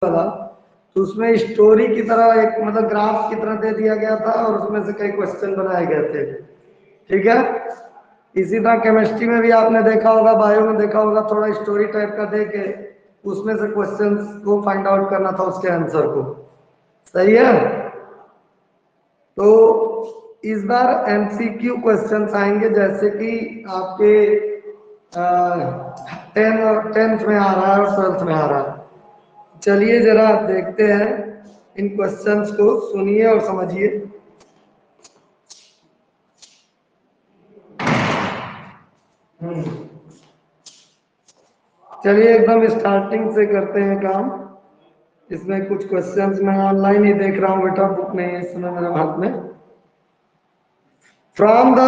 वाला, तो उसमें स्टोरी की तरह एक मतलब ग्राफ की तरह दे दिया गया था और उसमें से कई क्वेश्चन बनाए गए थे। ठीक है, इसी तरह केमिस्ट्री में भी आपने देखा होगा, बायो में देखा होगा, थोड़ा स्टोरी टाइप का दे के उसमें से क्वेश्चंस को फाइंड आउट करना था, उसके आंसर को। सही है। तो इस बार एमसीक्यू क्वेश्चंस आएंगे, जैसे कि आपके 10th में आ रहा है और 12th में आ रहा है। चलिए जरा देखते हैं इन क्वेश्चंस को, सुनिए और समझिए। चलिए एकदम स्टार्टिंग से करते हैं काम। इसमें कुछ क्वेश्चंस मैं ऑनलाइन ही देख रहा हूँ बेटा, बुक नहीं है इस समय मेरे हाथ में। From the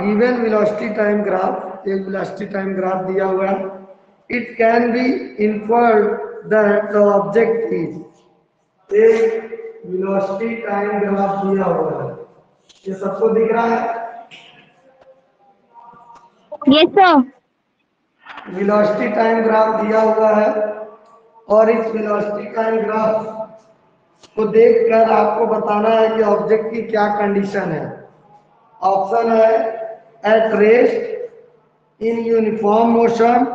given velocity time graph, एक वेलोसिटी टाइम ग्राफ दिया हुआ है, it can be inferred that the object is, एक वेलोसिटी टाइम ग्राफ दिया हुआ है, ये सबको दिख रहा है? Yes sir. Velocity time graph दिया हुआ है और इस वेलोसिटी टाइम ग्राफ को देखकर आपको बताना है कि ऑब्जेक्ट की क्या कंडीशन है। ऑप्शन है at rest, in uniform motion,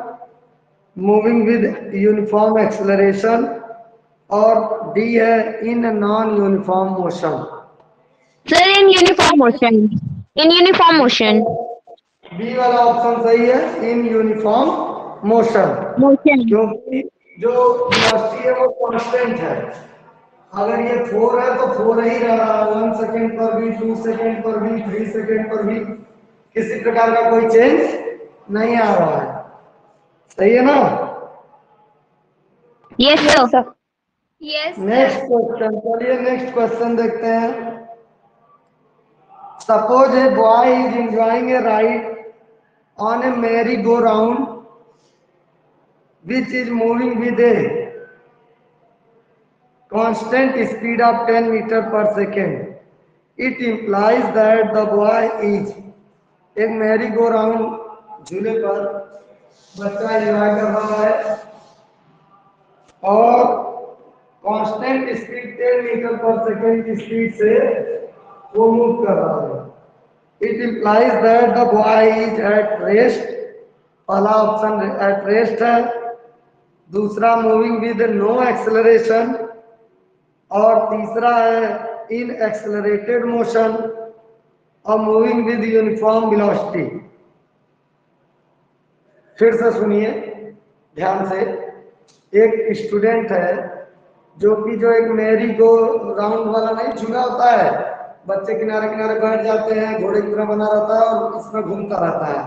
moving with uniform acceleration, और डी है in non uniform motion. Sir in uniform motion. In uniform motion. B वाला ऑप्शन सही है, इन यूनिफॉर्म मोशन, मोशन। क्योंकि जो वेलोसिटी है वो कांस्टेंट है। अगर ये 4 है तो 4 ही रह रहा है, 1 सेकेंड पर भी, 2 सेकेंड पर भी, 3 सेकेंड पर भी, किसी प्रकार का कोई चेंज नहीं आ रहा है। सही है ना? Yes sir. Yes next sir. Question, चलिए नेक्स्ट क्वेश्चन देखते हैं। Suppose a boy is enjoying A ride on A merry go round which is moving with a constant speed of 10 meter per second. It implies that the boy is, एक merry go round झूले पर बच्चा enjoy कर रहा है और constant speed 10 meter per second की speed से वो मूव कर रहा है। It implies that the boy is at rest, पहला ऑप्शन एट रेस्ट है, दूसरा मूविंग विद नो एक्सेलरेशन, और तीसरा है इन एक्सेलरेटेड मोशन और मूविंग विद यूनिफॉर्म वेलोसिटी। फिर से सुनिए ध्यान से। एक स्टूडेंट है जो एक मैरी गो राउंड वाला नहीं झूला होता है, बच्चे किनारे किनारे बैठ जाते हैं, घोड़े की तरह बना रहता है और इसमें घूमता रहता है,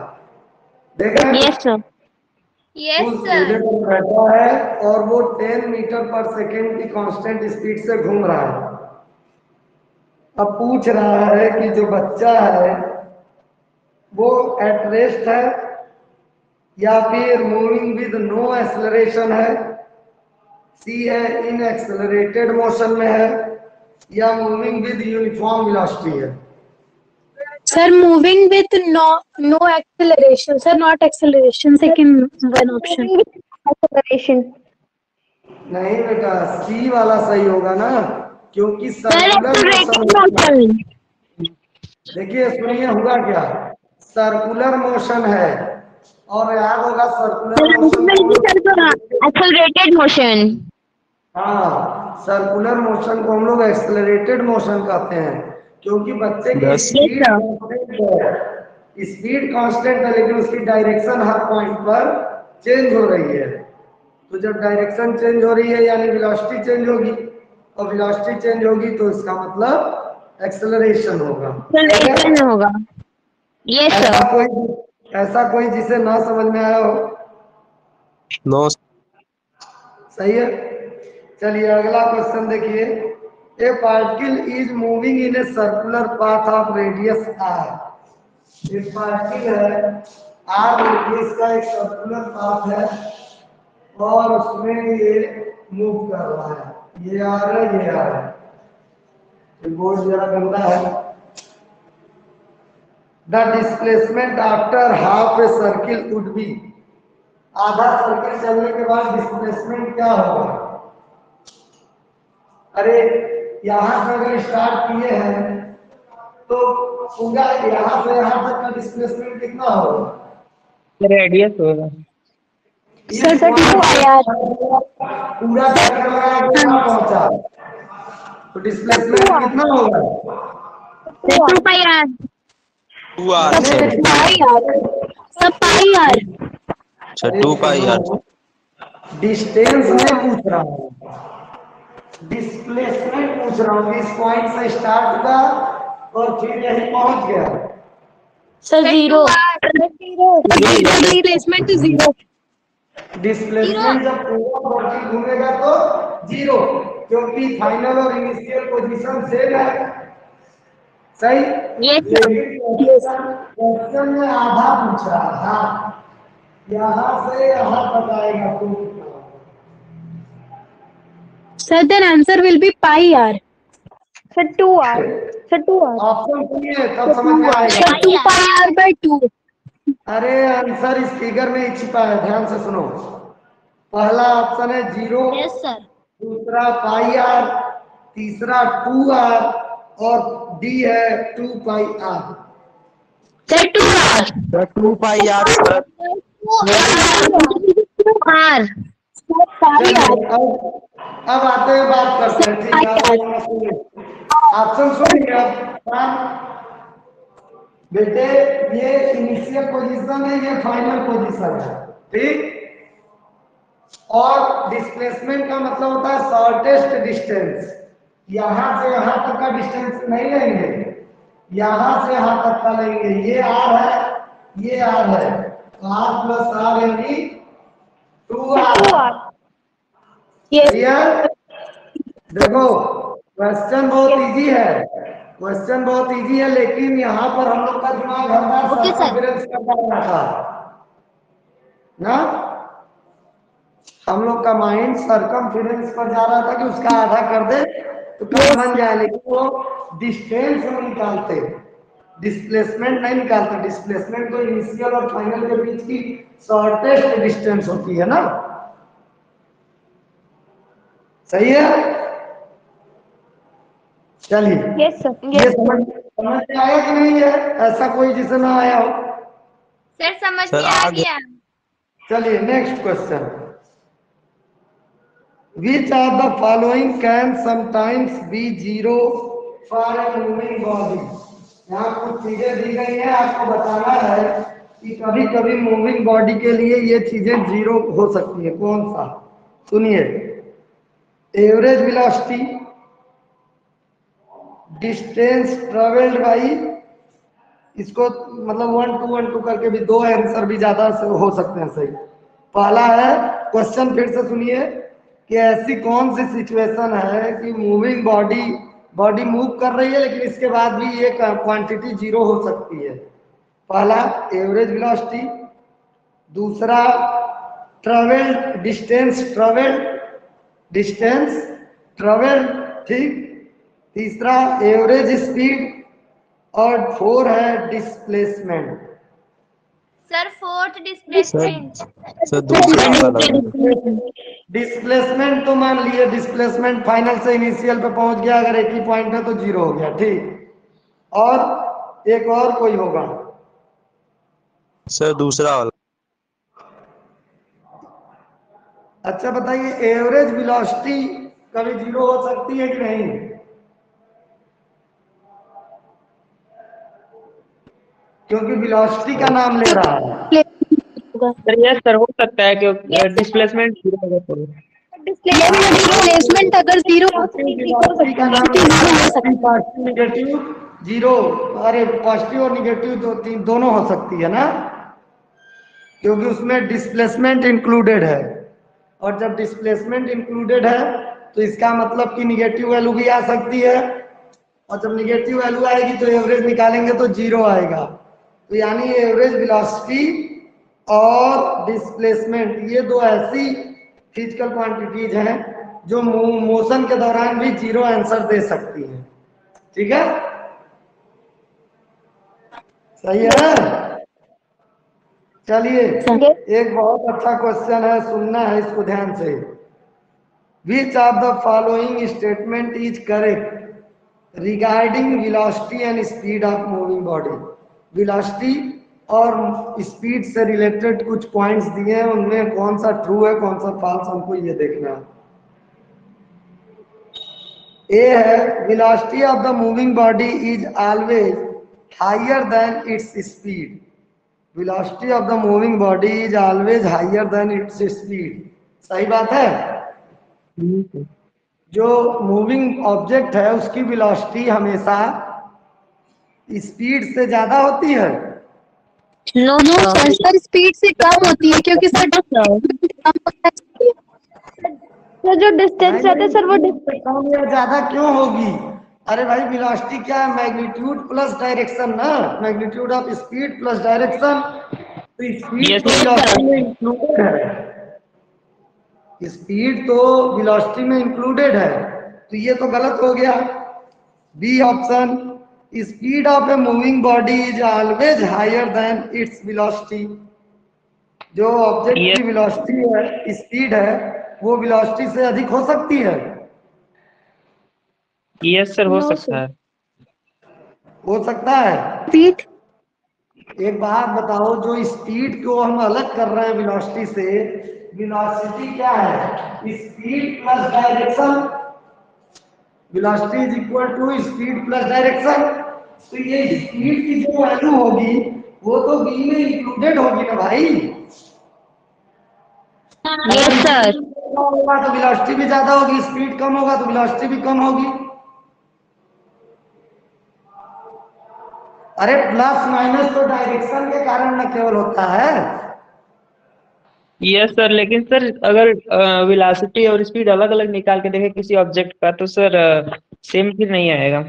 देख रहे हैं? Yes sir. यस उस सर। झूले पर बैठा है और वो 10 मीटर पर सेकेंड की कांस्टेंट स्पीड से घूम रहा है। अब पूछ रहा है कि जो बच्चा है वो एट रेस्ट है या फिर मूविंग विद नो एक्सेलरेशन है, सी है इन एक्सेलरेटेड मोशन में है, या मूविंग विद यूनिफॉर्म वेलोसिटी है। Sir, moving with no acceleration. Sir, not acceleration. Second one option. Moving with acceleration. नहीं बेटा, सी वाला सही होगा ना, क्योंकि sir circular accelerated motion. Motion. देखिए सुनिए, हुआ क्या, सर्कुलर मोशन है और याद होगा सर्कुलर मोशन एक्सेलरेटेड मोशन। हाँ, सर्कुलर मोशन को हम लोग एक्सेलरेटेड मोशन कहते हैं, क्योंकि बच्चे की स्पीड कांस्टेंट है, स्पीड कांस्टेंट है, लेकिन उसकी डायरेक्शन हर पॉइंट पर चेंज हो रही है। तो जब डायरेक्शन चेंज हो रही है यानी वेलोसिटी चेंज होगी, और वेलोसिटी चेंज होगी तो इसका मतलब एक्सेलरेशन होगा। एक्सेलरेशन होगा। Yes sir. ऐसा कोई जिसे ना समझ में आया हो? नो। सही है। चलिए अगला क्वेश्चन देखिए। A particle is moving in a circular path of radius R. एक पार्टिकल है, आर रेडियस का एक सर्कुलर पाथ है और उसमें ये मूव कर रहा है, ये आ रहा है, ये आ रहा है। ये बोर्ड जरा गंदा है। The displacement after half a circle would be, आधा सर्किल चलने के बाद डिस्प्लेसमेंट क्या होगा? अरे यहाँ से अगर स्टार्ट किए हैं तो पूरा यहाँ से यहाँ तक का डिस्प्लेसमेंट कितना होगा? रेडियस होगा। सर इस 2 IR। पूरा चक्कर लगा के कहाँ पहुंचा, तो डिस्प्लेसमेंट कितना होगा? Sir, 2 pi r. 2 r sir. Pi r सब pi are. Sir 2 pi r. Distance में पूछ रहा हूँ, डिस्प्लेसमेंट पूछ रहा हूँ। इस पॉइंट से स्टार्ट हुआ और फिर यहीं पहुंच गया। सर 0 डिस्प्लेसमेंट तो 0। डिस्प्लेसमेंट जब पूरा बॉडी घूमेगा तो 0, क्योंकि फाइनल और इनिशियल पोजीशन सेम है। सही? Yes, sir. लेकिन क्वेश्चन में आधा पूछ रहा था, यहाँ से यहाँ तक आएगा तो sir then answer will be pi are. Sir, 2r. Sir, 2r. Option सुनिए तब समझ में आएगा। Sir 2 pi R by 2। अरे आंसर इस फिगर में ही छिपा है, ध्यान से सुनो। पहला ऑप्शन है 0, Yes, sir. दूसरा पाई आर, तीसरा 2r और डी है 2 pi are. Sir, 2r. Sir 2 pi r sir. 2r. Pi r अब आते हैं बात करते हैं, ठीक है? ऑप्शन सुनिए अब। बेटे ये इनिशियल पोजीशन है, ये फाइनल पोजीशन है, ठीक? और डिस्प्लेसमेंट का मतलब होता है शॉर्टेस्ट डिस्टेंस। यहां से यहां तक का डिस्टेंस नहीं लेंगे, यहां से यहां तक का लेंगे। ये आर है, ये आर है, तो आर प्लस आर यानी 2r। क्लियर? देखो क्वेश्चन बहुत इजी है, क्वेश्चन बहुत इजी है, लेकिन यहाँ पर हम लोग का दिमाग हर बार Okay, sir. सर्कमफेरेंस करता रहता ना, हम लोग का माइंड सर्कमफेरेंस पर जा रहा था कि उसका आधा कर दे तो काम बन जाए, लेकिन वो डिस्टेंस में निकालते, डिस्प्लेसमेंट नहीं निकालते। डिस्प्लेसमेंट तो इनिशियल और फाइनल के बीच की शॉर्टेस्ट डिस्टेंस होती है ना। सही है? चलिए Yes, sir. ये समझ में आया कि नहीं है? ऐसा कोई जिसे ना आया हो? सर समझ Sir, में आ आगे। गया। चलिए next question. Which are the following can sometimes be 0 for a moving body. यहाँ कुछ चीजें दी गई हैं, आपको बताना है कि कभी कभी मूविंग बॉडी के लिए ये चीजें 0 हो सकती है। कौन सा? सुनिए, average velocity, distance travelled by, इसको मतलब 1 2 1 2 करके भी दो आंसर भी ज्यादा से हो सकते हैं। सही पहला है क्वेश्चन, फिर से सुनिए कि ऐसी कौन सी सिचुएशन है कि मूविंग बॉडी मूव कर रही है लेकिन इसके बाद भी ये क्वांटिटी 0 हो सकती है। पहला एवरेज वेलोसिटी, दूसरा डिस्टेंस ट्रेवल्ड, ठीक, तीसरा एवरेज स्पीड और 4 है displacement. Sir fourth displacement. Sir दूसरा वाला। डिस्प्लेसमेंट तो मान लिए डिस्प्लेसमेंट फाइनल से इनिशियल पे पहुंच गया, अगर एक ही पॉइंट है तो 0 हो गया, ठीक। और एक और कोई होगा? Sir दूसरा वाला। अच्छा बताइए, एवरेज वेलोसिटी कभी 0 हो सकती है कि नहीं? क्योंकि वेलोसिटी का नाम ले रहा है। सर यस सर हो सकता है क्योंकि डिस्प्लेसमेंट 0 होगा तो। डिस्प्लेसमेंट अगर 0 हो वेलोसिटी का नाम ले रहा है, पॉजिटिव निगेटिव 0, अरे पॉजिटिव और निगेटिव दोनों हो सकती है ना, क्योंकि उसमें डिस्प्लेसमेंट इंक्लूडेड है। और जब डिस्प्लेसमेंट इंक्लूडेड है तो इसका मतलब कि निगेटिव वैल्यू भी आ सकती है, और जब निगेटिव वैल्यू आएगी तो एवरेज निकालेंगे तो 0 आएगा। तो यानी एवरेज वेलोसिटी और डिस्प्लेसमेंट ये दो ऐसी फिजिकल क्वांटिटीज हैं जो मोशन के दौरान भी 0 आंसर दे सकती हैं। ठीक है, सही है। चलिए एक बहुत अच्छा क्वेश्चन है, सुनना है इसको ध्यान से। Which of the following statement is correct regarding velocity and speed of moving body? Velocity और स्पीड से रिलेटेड कुछ पॉइंट्स दिए हैं, उनमें कौन सा ट्रू है कौन सा फॉल्स हमको ये देखना है। ए है velocity of the moving body is always higher than its speed. Velocity of the moving body is always higher than its speed. सही बात है। जो मूविंग ऑब्जेक्ट है उसकी वेलोसिटी हमेशा स्पीड से ज्यादा होती है। No, no sir. Sir speed से कम होती है क्योंकि सर कम होना चाहिए। सर जो डिस्टेंस रहता है सर वो कम या ज्यादा क्यों होगी? अरे भाई वेलोसिटी क्या है? मैग्नीट्यूड प्लस डायरेक्शन ना, magnitude of speed plus direction. तो स्पीड Yes, तो sir. वेलोसिटी में इंक्लूडेड है, स्पीड तो वेलोसिटी में इंक्लूडेड है, तो ये तो गलत हो गया। B option, speed of a moving body is always higher than its velocity. जो ऑब्जेक्ट Yes. की वेलोसिटी है, स्पीड है, वो वेलोसिटी से अधिक हो सकती है। यस सर, हो No, सकता sir. है। हो सकता है। स्पीड एक बात बताओ, जो स्पीड को हम अलग कर रहे हैं वेलोसिटी से, वेलोसिटी क्या है? Speed plus direction. Velocity is equal to speed plus direction. तो ये स्पीड की जो वैल्यू होगी वो तो बी में इंक्लूडेड होगी ना भाई। Yes, sir. होगा तो वेलोसिटी भी ज्यादा होगी, स्पीड कम होगा तो वेलोसिटी भी कम होगी। अरे प्लस माइनस तो डायरेक्शन के कारण न केवल होता है। यस सर, लेकिन सर अगर वेलोसिटी और स्पीड अलग अलग निकाल के देखें किसी ऑब्जेक्ट का तो सर सेम फिर नहीं आएगा।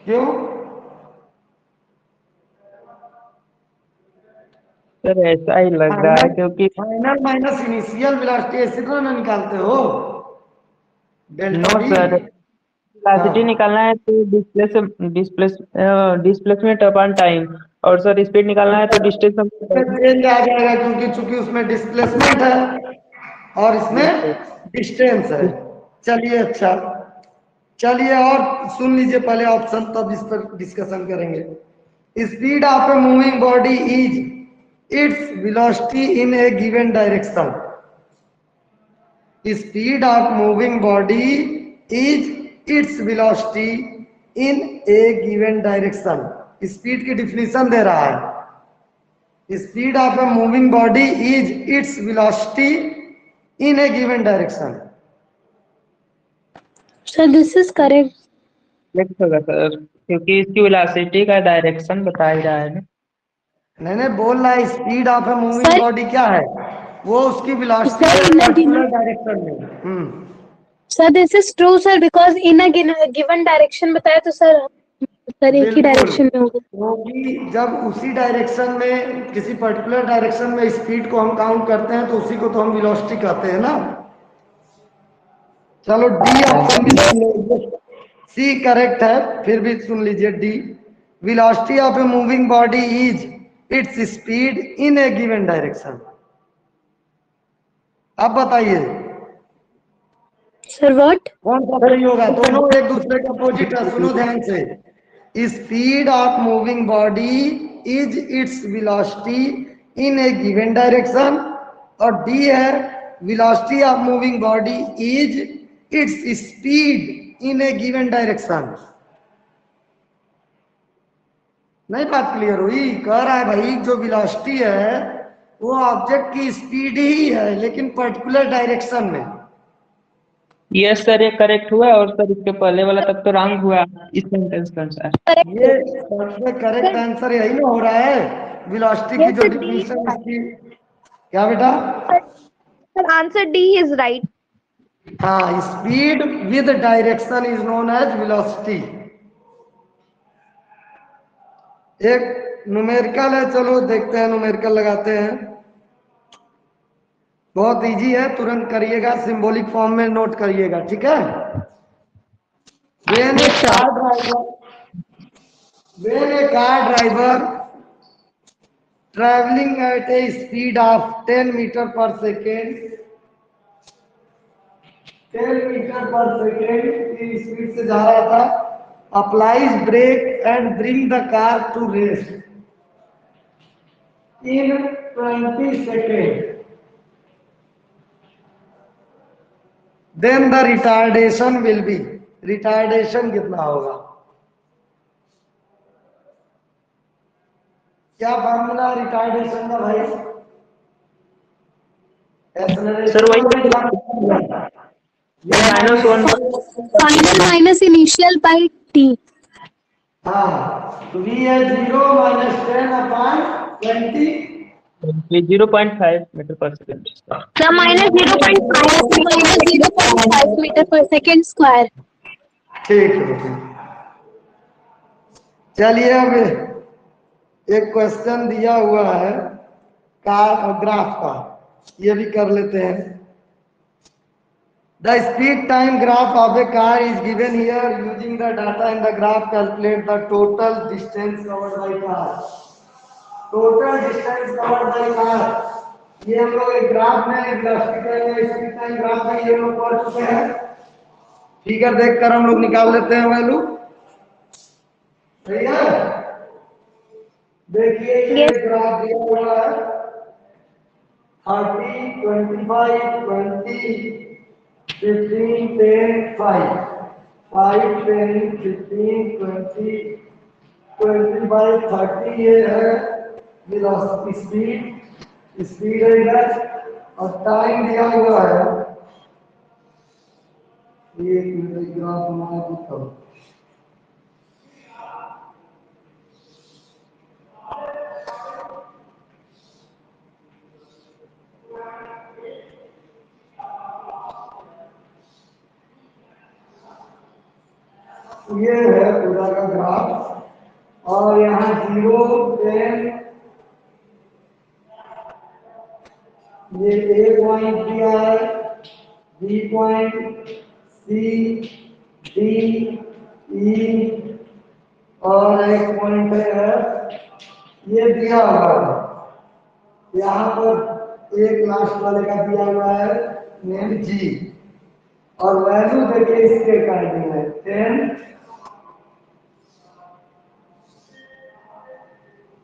क्यों? सर ऐसा ही लग रहा है क्योंकि फाइनल माइनस इनिशियल वेलोसिटी ऐसे तो ना निकालते हो delta no V. Sir, velocity निकालना है तो डिस्प्लेसमेंट अपॉन टाइम, और सर स्पीड निकालना है तो डिस्टेंस। चेंज आ जाएगा क्योंकि चूंकि उसमें डिस्प्लेसमेंट है और इसमें डिस्टेंस है। चलिए अच्छा, चलिए और सुन लीजिए पहले ऑप्शन, तब इस पर डिस्कशन करेंगे। Speed of a moving body is its velocity in A given direction. Speed of moving body is its velocity in A given direction. Speed की डिफिनीशन दे रहा है। Speed of a moving body is its velocity in A given direction. Sir this is correct. Correct होगा sir, क्योंकि इसकी velocity का direction बता ही रहा है ना। मैंने बोल रहा है speed of a moving sir- body क्या है? वो उसकी वेलोसिटी सर, है in a particular given- direction में। Sir this is true sir because in a given direction बताया तो सर एक ही बिल्कुल। डायरेक्शन में होगा। क्योंकि जब उसी डायरेक्शन में किसी पर्टिकुलर डायरेक्शन में स्पीड को हम काउंट करते हैं तो उसी को तो हम वेलोसिटी कहते हैं ना। चलो डी ऑप्शन भी सुन लीजिए, सी करेक्ट है, फिर भी सुन लीजिए D. Velocity of a moving body is its speed in A given direction. अब बताइए सर व्हाट? कौन सा सही होगा? दोनों एक दूसरे के अपोजिट है, सुनो ध्यान से। Speed of moving body is its velocity in A given direction, और डी है velocity of moving body is its speed in A given direction. नहीं बात क्लियर हुई? कह रहा है भाई जो वेलोसिटी है वो ऑब्जेक्ट की स्पीड ही है लेकिन पर्टिकुलर डायरेक्शन में। यस सर, ये करेक्ट हुआ, और सर इसके पहले वाला तक तो रॉन्ग हुआ इस सेंटेंस का अनुसार। ये सबसे करेक्ट आंसर यही ना हो रहा है। वेलोसिटी की जो डिफिनीशन इसकी क्या बेटा? Sir, answer D is right. हाँ, speed with direction is known as velocity. एक न्यूमेरिकल है, चलो देखते हैं, न्यूमेरिकल लगाते हैं। बहुत इजी है, तुरंत करिएगा, सिंबॉलिक फॉर्म में नोट करिएगा, ठीक है? When a car driver traveling at a speed of 10 meter per second 10 meter per second की स्पीड से जा रहा था, applies brake and bring the car to rest in 20 second, then the retardation will be, retardation कितना होगा? क्या formula retardation का भाई? सर वही -1 Final minus initial by t. हाँ, तो v है 0 minus 10 upon 20, 0.5 meter per second. Sir, minus 0.5 Minus 0.5 meter per second square. ठीक है। चलिए अब एक क्वेश्चन दिया हुआ है कार ग्राफ का, ये भी कर लेते हैं। The speed time graph of A car is given here, using the data in the graph calculate the total distance covered by car. Total distance covered by car, ये हम लोग एक ग्राफ में स्पीड टाइम ग्राफ में ये लोग पढ़ चुके हैं। फिगर देखकर हम लोग निकाल लेते हैं वैल्यू। सही है, देखिए ये ग्राफ दिया हुआ है 30, 25, 20, 15, 10, 5, 10, 15, 20, 25, 30, ये है वेलोसिटी स्पीड है इधर, और टाइम दिया हुआ है, ये ग्राफ बना देता हूं। ये है पूरा का ग्राफ, और यहाँ 0, 10, ये A पॉइंट दिया है, B point, C, D, E, और एक पॉइंट है ये दिया हुआ है। यहाँ पर एक लास्ट वाले का दिया हुआ है नेम G, और वैल्यू देखिए इसके अकॉर्डिंग है 10,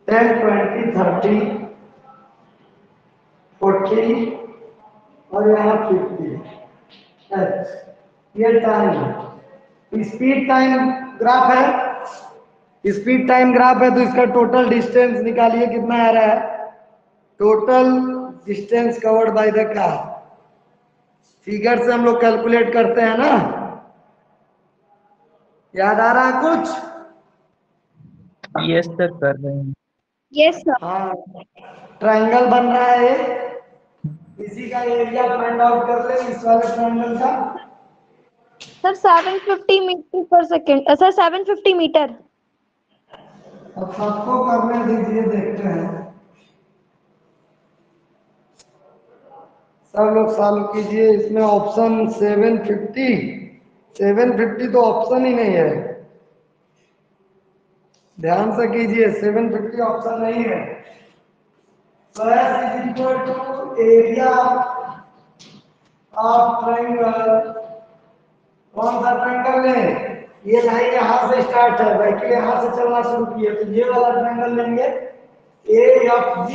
20, 30, 40, और यहाँ 50। ये टाइम है, स्पीड टाइम ग्राफ है। स्पीड टाइम ग्राफ है तो इसका टोटल डिस्टेंस निकालिए, कितना आ रहा है? Total distance covered by the car. Figure से हम लोग कैलकुलेट करते हैं ना, याद आ रहा है कुछ? यस सर, कर रहे हैं। Yes, sir. हाँ, ट्रायंगल बन रहा है, इसी का एरिया फाइंड आउट कर ले, इस वाले ट्रायंगल का। Sir, 750 meter per second. Sir, 750 meter. अब सबको करने दीजिए, देखते हैं। सब लोग सॉल्व कीजिए। इसमें ऑप्शन 750 तो ऑप्शन ही नहीं है, ध्यान से कीजिए, 750 ऑप्शन नहीं है। So S is equal to area of triangle। कौन सा ट्रायंगल लें? ये लाइन यहाँ से स्टार्ट है, वैसे यहाँ से चलना शुरू किए, तो ये वाला ट्रायंगल लेंगे AFG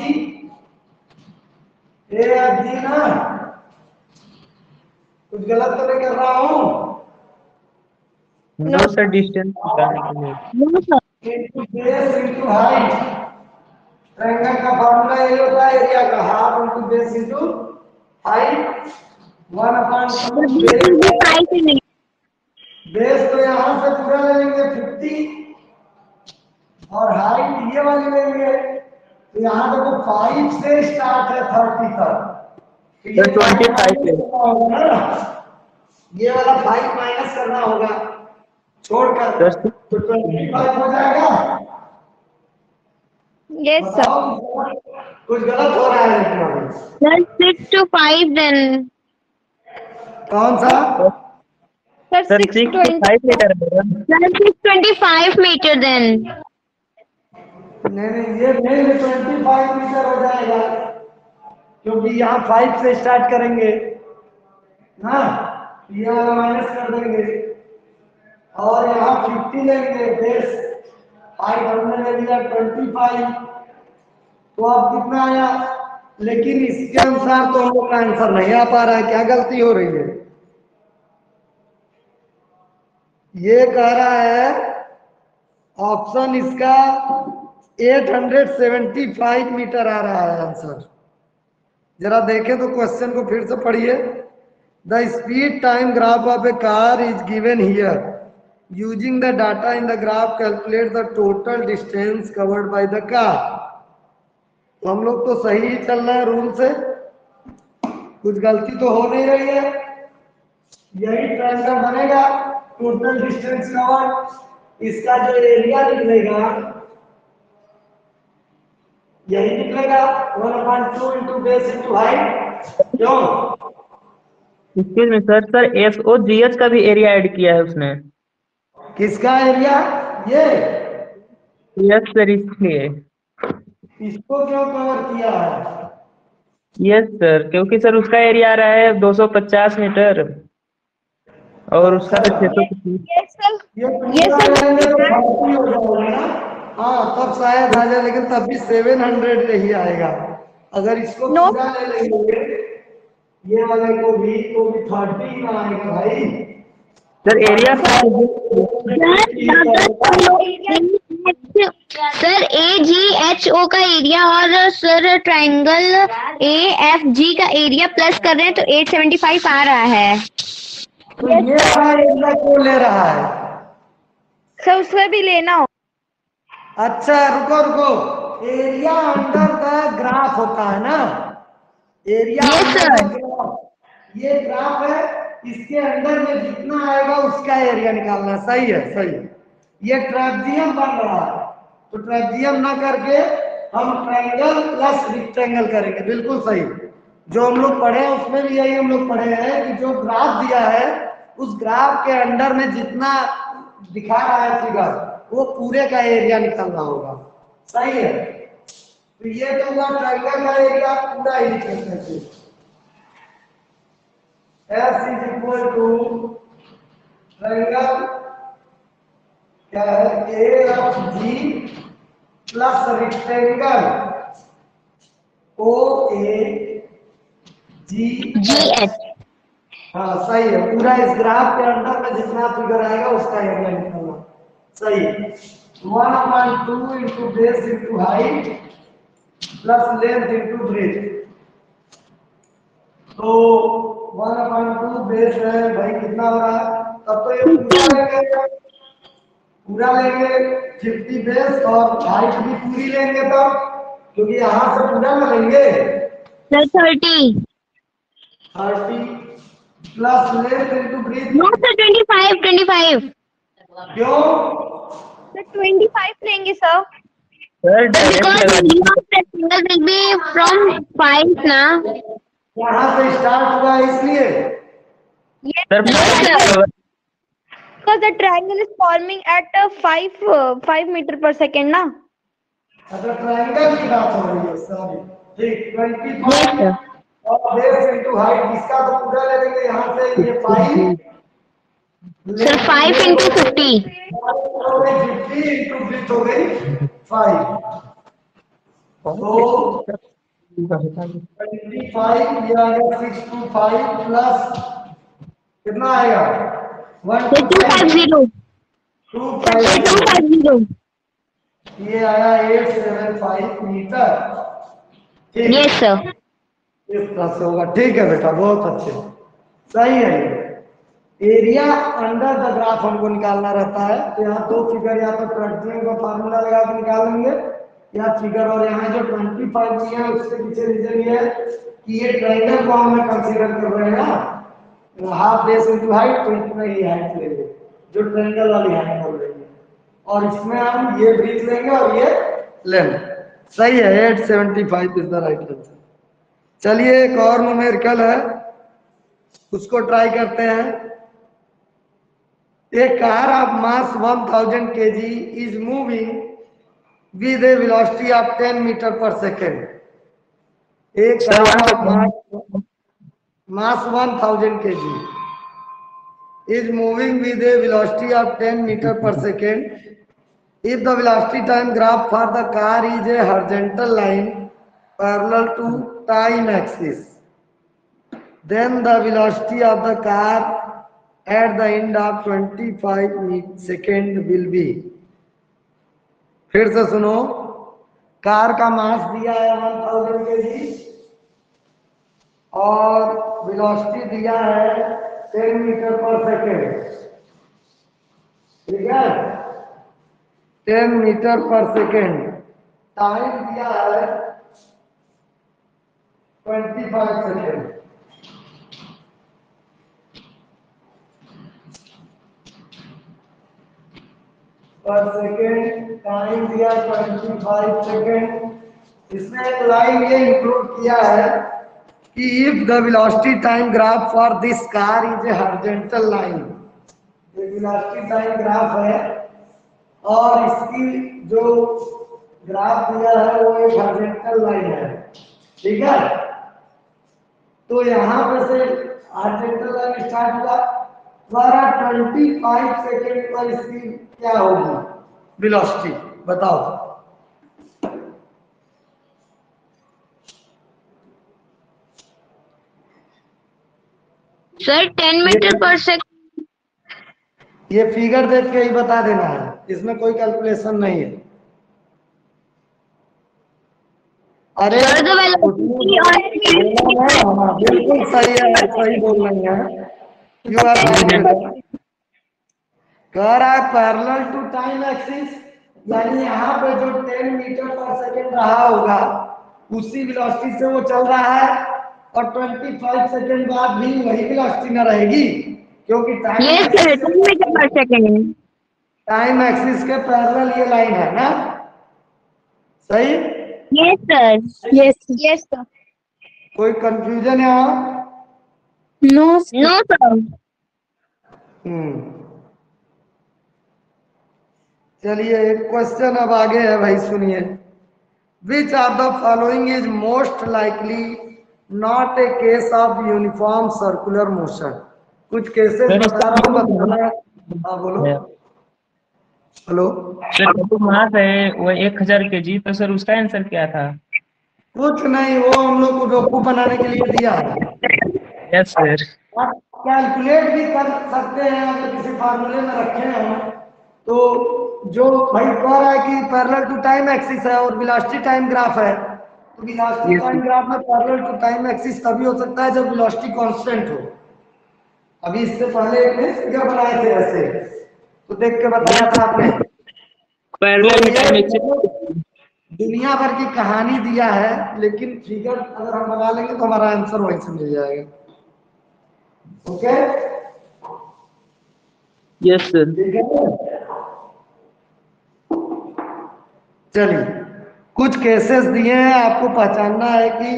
ना। कुछ गलत तो नहीं कर रहा हूँ? नो सर, डिस्टेंस निकालने के लिए। No, sir. Into base into height. Triangle का फॉर्मूला यही होता है, एरिया का half into base into height, 1/2 base. Base तो यहाँ से पूरा ले लेंगे 50, और हाइट ये वाली लेंगे, तो यहाँ देखो 5 से स्टार्ट है 30 तक, तो ये 25 है। होगा ना, ये वाला 5 माइनस करना होगा छोड़कर, तो 25 हो जाएगा। Yes, sir. बताओ, कुछ गलत हो रहा है लेकिन अभी। Then 6 to 5 then. कौन सा? Sir, sir 6 to 620. 5 मीटर है। Then 625 meter then. नहीं, ये नहीं, 25 मीटर हो जाएगा, क्योंकि यहाँ 5 से स्टार्ट करेंगे ना, यहाँ माइनस कर देंगे और यहाँ 50 लेंगे, बेस हाइट हमने ले लिया 25, तो अब कितना आया? लेकिन इसके अनुसार तो हम लोग का आंसर नहीं आ पा रहा है, क्या गलती हो रही है? ये कह रहा है ऑप्शन इसका 875 मीटर आ रहा है आंसर। जरा देखें तो क्वेश्चन को फिर से पढ़िए। The speed time graph of A car is given here, using the data in the graph calculate the total distance covered by the car. तो हम लोग तो सही ही चल रहे हैं रूल से, कुछ गलती तो हो नहीं रही है। यही ट्रायंगल बनेगा, टोटल डिस्टेंस कवर्ड, इसका जो एरिया निकलेगा यही निकलेगा 1/2 इंटू बेस इंटू हाइट। क्यों? Excuse me sir, sir SOGH का भी एरिया ऐड किया है उसने। किसका एरिया? ये यस सर, इसलिए। इसको क्यों कवर किया है? यस सर, क्योंकि सर उसका एरिया आ रहा है 250 मीटर और उसका तो 625। Yes sir. ये Yes, sir. करेंगे तो 40 हो जाएगा ना। हाँ, तब शायद आ जाए, लेकिन तब भी 700 ही आएगा। अगर इसको No. पूरा ले लेंगे, ये वाले को भी 30 ना आएगा भाई। सर एरिया सर AGHO का एरिया और सर ट्रायंगल AFG का एरिया प्लस कर रहे हैं तो 875 आ रहा है। तो ये वाला एरिया क्यों ले रहा है? सर उसमें भी लेना हो। अच्छा रुको रुको, एरिया अंडर द ग्राफ होता है ना, area Yes, under sir. The graph. ये ग्राफ है, इसके अंदर में जितना आएगा उसका एरिया निकालना है। सही है, सही है। ये ट्रापेजियम बन रहा है, तो ट्रापेजियम ना करके हम ट्रायंगल प्लस रेक्टेंगल करेंगे। बिल्कुल सही, जो हम लोग पढ़े हैं उसमें भी यही हम लोग पढ़े हैं कि जो ग्राफ दिया है उस ग्राफ के अंडर में जितना दिखा रहा है फिगर, वो पूरे का एरिया निकालना होगा। सही है, तो ये तो हुआ ट्रायंगल का एरिया पूरा ही निकल सकते। S is equal to triangle क्या है, AFG प्लस रेक्टेंगल OAGH। हाँ सही है, पूरा इस ग्राफ के अंदर में जितना फिगर आएगा उसका एरिया निकालना। सही, 1/2 into base into height plus length into breath. तो 1/2 बेस है भाई, कितना हो रहा है? तब तो ये पूरा लेंगे 50 बेस और हाइट भी पूरी लेंगे तब, क्योंकि यहाँ से पूरा ना लेंगे। Sir 30। 30 plus length into breadth. No sir 25। क्यों? सर 25 लेंगे sir. Sir Because area of rectangle will be from 5 ना। यहाँ से स्टार्ट हुआ है इसलिए। Sir Because the triangle is forming at 5 meter per second ना। अच्छा, ट्रायंगल की बात हो रही है, सॉरी। ठीक, 25 और बेस इंटू हाइट, इसका तो पूरा ले लेंगे यहाँ से। ये 5 सर 5 into 50। 50 इंटू ब्रेथ हो गई 5। तो 25 ये आएगा 625 प्लस कितना आएगा? 250। 250। ये आया 875 मीटर। ठीक, यस सर। इस तरह से होगा। ठीक है बेटा, बहुत अच्छे, सही है। ये एरिया अंडर द ग्राफ हमको निकालना रहता है। तो यहाँ दो फिगर, या तो ट्रापेजियम का फार्मूला लगा के निकाल लेंगे या फिगर, और यहाँ जो 25 दिया है उसके पीछे रीजन ये है कि ये ट्रायंगल को हम कंसीडर कर रहे हैं ना, हाफ बेस इंटू हाइट, तो इतना ही हाइट लेंगे जो ट्रायंगल वाली हाइट बोल रही है, और इसमें हम ये ब्रीथ लेंगे और ये लेंथ। सही है, 875 इज द राइट आंसर। चलिए एक और न्यूमेरिकल है, उसको ट्राई करते हैं। A car of mass 1000 kg is moving with a velocity of 10 meter per second. एक car of mass 1000 kg is moving with a velocity of 10 meter per second. If the velocity time graph for the car is a horizontal line parallel to time axis, then the velocity of the car at the end of 25 second will be. फिर से सुनो, car का मास दिया है 1000 kg और velocity दिया है 10 meter per second, ठीक है, 10 मीटर पर सेकेंड। टाइम दिया है 25 सेकेंड। पर सेकेंड टाइम दिया 25 सेकेंड। इसमें एक लाइन ये इंक्लूड किया है कि if the velocity time graph for this car is a horizontal line, ये वेलोसिटी टाइम ग्राफ है और इसकी जो ग्राफ दिया है वो एक हॉरिजॉन्टल लाइन है, ठीक है। तो यहाँ पे से हॉरिजॉन्टल लाइन स्टार्ट हुआ, द्वारा 25 सेकेंड पर इसकी क्या होगी वेलोसिटी, बताओ। Sir 10 meter per second. ये फिगर देख के ही बता देना है, इसमें कोई कैलकुलेशन नहीं है। अरे सर द वेलोसिटी हाँ, बिल्कुल सही है, सही बोल रही है। You are parallel to time axis, यानी यहाँ पे जो 10 मीटर पर सेकेंड रहा होगा उसी वेलोसिटी से वो चल रहा है और 25 सेकेंड बाद भी वही वेलोसिटी न रहेगी, क्योंकि ये sir 10 meter per second time axis के पैरेलल ये लाइन है ना, सही। Yes sir. Yes sir. कोई कंफ्यूजन है यहाँ? No no sir. चलिए एक क्वेश्चन अब आगे है भाई, सुनिए। Which are the following is most likely not a case of uniform circular motion. कुछ केसेस बता रहा हूँ, बताना। हाँ बोलो। हेलो सर जो मास है वो 1000 kg, तो सर उसका आंसर क्या था? कुछ नहीं, वो हम लोग को बेवकूफ बनाने के लिए दिया है। Yes sir. आप कैलकुलेट भी कर सकते हैं अगर किसी फार्मूले में रखे हैं तो। जो भाई कह रहा है कि पैरेलल टू टाइम एक्सिस है और वेलोसिटी टाइम ग्राफ है, तो वेलोसिटी टाइम ग्राफ में पैरेलल टू टाइम एक्सिस तभी हो सकता है जब वेलोसिटी कांस्टेंट हो। अभी इससे पहले एक ने फिगर बनाए थे ऐसे, तो देख के बताया था आपने। पैरेलल टाइम एक्सिस दुनिया भर की कहानी दिया है, लेकिन फिगर अगर हम बना लेंगे तो हमारा आंसर वहीं से मिल जाएगा। Okay yes sir. ठीक है, चलिए कुछ केसेस दिए हैं, आपको पहचानना है कि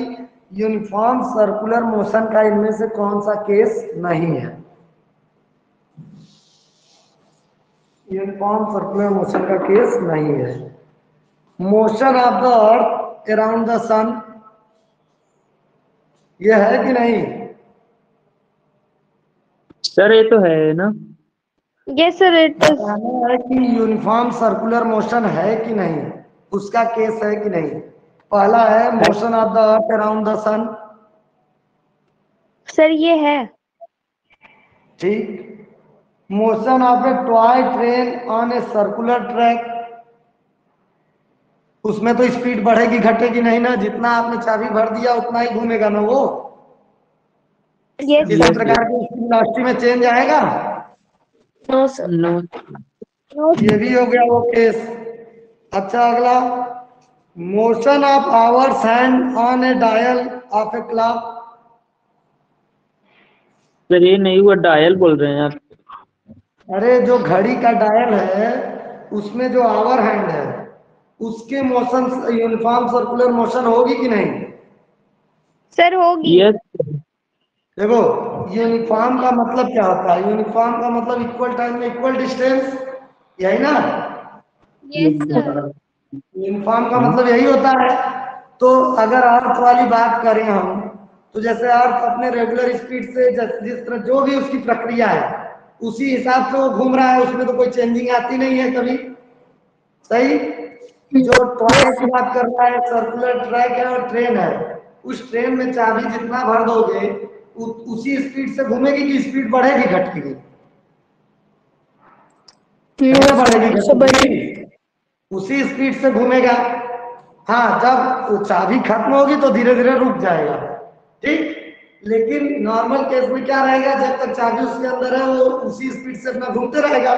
यूनिफॉर्म सर्कुलर मोशन का इनमें से कौन सा केस नहीं है। यूनिफॉर्म सर्कुलर मोशन का केस नहीं है। Motion of the earth around the sun, ये है कि नहीं? सर ये तो है ना। Yes sir it is. बताना है कि यूनिफॉर्म सर्कुलर मोशन है कि नहीं, उसका केस है कि नहीं। पहला है motion of the earth around the sun, sir ये है। ठीक। Motion of a toy train on a circular track, उसमें तो स्पीड बढ़ेगी घटेगी नहीं ना, जितना आपने चाबी भर दिया उतना ही घूमेगा ना वो। यस इसी प्रकार की वेलोसिटी में चेंज आएगा। No sir. नो। ये भी हो गया वो केस। अच्छा अगला, motion of hour's hand on a dial of a clock, sir ये नहीं हुआ, डायल बोल रहे हैं आप। अरे जो घड़ी का डायल है उसमें जो आवर हैंड है उसके मोशन यूनिफॉर्म सर्कुलर मोशन होगी कि नहीं? सर होगी। यस देखो यूनिफॉर्म का मतलब क्या होता है? यूनिफॉर्म का मतलब इक्वल टाइम में इक्वल डिस्टेंस, यही ना? Yes sir. यूनिफॉर्म का मतलब यही होता है। तो अगर अर्थ वाली बात करें हम, तो जैसे अर्थ अपने रेगुलर स्पीड से जिस तरह जो भी उसकी प्रक्रिया है उसी हिसाब से वो घूम रहा है, उसमें तो कोई चेंजिंग आती नहीं है कभी। सही। जो टॉय की बात कर रहा है, सर्कुलर ट्रैक है और ट्रेन है, उस ट्रेन में चाबी जितना भर दोगे उसी स्पीड से घूमेगी कि स्पीड बढ़ेगी घटेगी? बढ़ेगी घटेगी? उसी स्पीड से घूमेगा। हाँ, जब वो चाबी खत्म होगी तो धीरे धीरे रुक जाएगा। ठीक। लेकिन नॉर्मल केस में क्या रहेगा, जब तक चाबी उसके अंदर है वो उसी स्पीड से अपना घूमते रहेगा।